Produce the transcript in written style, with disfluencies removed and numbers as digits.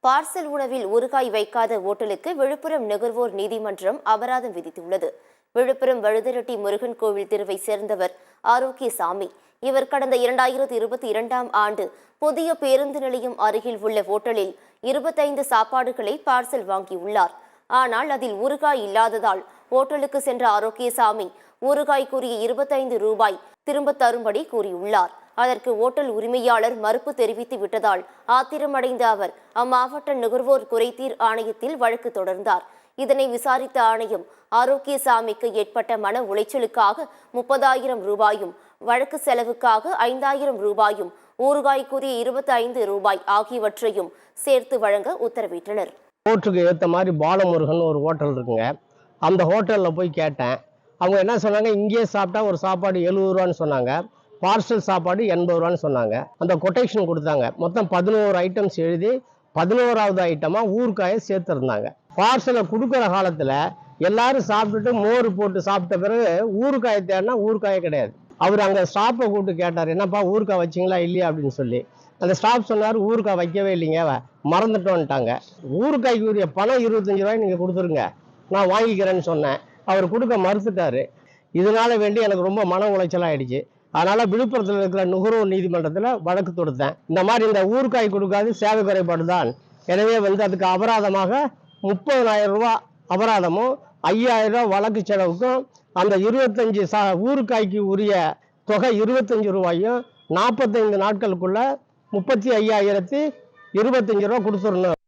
Parcel உணவில் ஊறுகாய் வைக்காத ஓட்டலுக்கு விழுப்புரம் நுகர்வோர் நீதிமன்றம் அபராதம் விதித்துள்ளது. விழுப்புரம் வழுதரெட்டி முருகன் கோவில் தெருவை சேர்ந்தவர் ஆரோக்கியசாமி. இவர் கடந்த 2022ஆம் ஆண்டு புதிய பேருந்து நிலையம் அருகில் உள்ள ஓட்டலில் 25 சாப்பாடுகளை பார்சல் வாங்கியுள்ளார். ஆனால் அதில் ஊறுகாய் இல்லாததால் ஓட்டலுக்கு சென்ற ஆரோக்கியசாமி ஊறுகாய் கூறிய 25 ரூபாய் திரும்ப தரும்படி கூறியுள்ளார். அதற்கு ஓட்டல் உரிமையாளர் மறுப்பு தெரிவித்து விட்டதால் ஆத்திரமடைந்த அவர் அம்மாவட்ட நுகர்வோர் குறைதீர் ஆணையத்தில் வழக்கு தொடர்ந்தார். இதனை விசாரித்த ஆணையம் ஆரோக்கியசாமிக்கு ஏற்பட்ட மன உளைச்சலுக்காக 30,000 ரூபாயும், வழக்கு செலவுக்காக 5,000 ரூபாயும், ஊறுகாய் கூறிய 25 ரூபாய் ஆகியவற்றையும் சேர்த்து வழங்க உத்தரவிட்டனர். கோர்ட்டுக்கு ஏற்ற மாதிரி பாலமுருகன் ஒரு ஹோட்டல் இருக்குங்க. அந்த ஹோட்டலில் போய் கேட்டேன். அவங்க என்ன சொன்னாங்க, இங்கேயே சாப்பிட்டா ஒரு சாப்பாடு 70 ரூபான்னு சொன்னாங்க, பார்சல் சாப்பாடு 80 ரூபான்னு சொன்னாங்க. அந்த கொட்டேஷன் கொடுத்தாங்க. மொத்தம் 11 ஐட்டம்ஸ் எழுதி 11வது ஐட்டமாக ஊறுகாயை சேர்த்துருந்தாங்க. பார்சலை கொடுக்குற காலத்தில் எல்லாரும் சாப்பிட்டுட்டு மோர் போட்டு சாப்பிட்ட பிறகு ஊறுகாயை தேடினா ஊறுகாயே கிடையாது. அவர் அங்கே ஸ்டாப்பை கூப்பிட்டு கேட்டார், என்னப்பா ஊறுகாய் வச்சிங்களா இல்லையா அப்படின்னு சொல்லி. அந்த ஸ்டாப் சொன்னார், ஊறுகாய் வைக்கவே இல்லைங்க, மறந்துட்டோன்ட்டாங்க. ஊறுகாய்க்கு உரிய பணம் 25 ரூபாய் நீங்கள் கொடுத்துருங்க, நான் வாங்கிக்கிறேன்னு சொன்னேன். அவர் கொடுக்க மறுத்துட்டாரு. இதனால வேண்டி எனக்கு ரொம்ப மன உளைச்சலாகிடுச்சு. அதனால விழுப்புரத்தில் இருக்கிற நுகர்வோர் நீதிமன்றத்தில் வழக்கு தொடுத்தேன். இந்த மாதிரி இந்த ஊறுகாய் கொடுக்காது சேவை குறைபாடு தான். எனவே அதுக்கு அபராதமாக 30,000 ரூபா அபராதமும் 5,000 ரூபா வழக்கு செலவுக்கும் அந்த 25 ஊறுகாய்க்கு உரிய தொகை 25 ரூபாயும் 45 நாட்களுக்குள்ள 35,025 ரூபா கொடுத்துடணும்.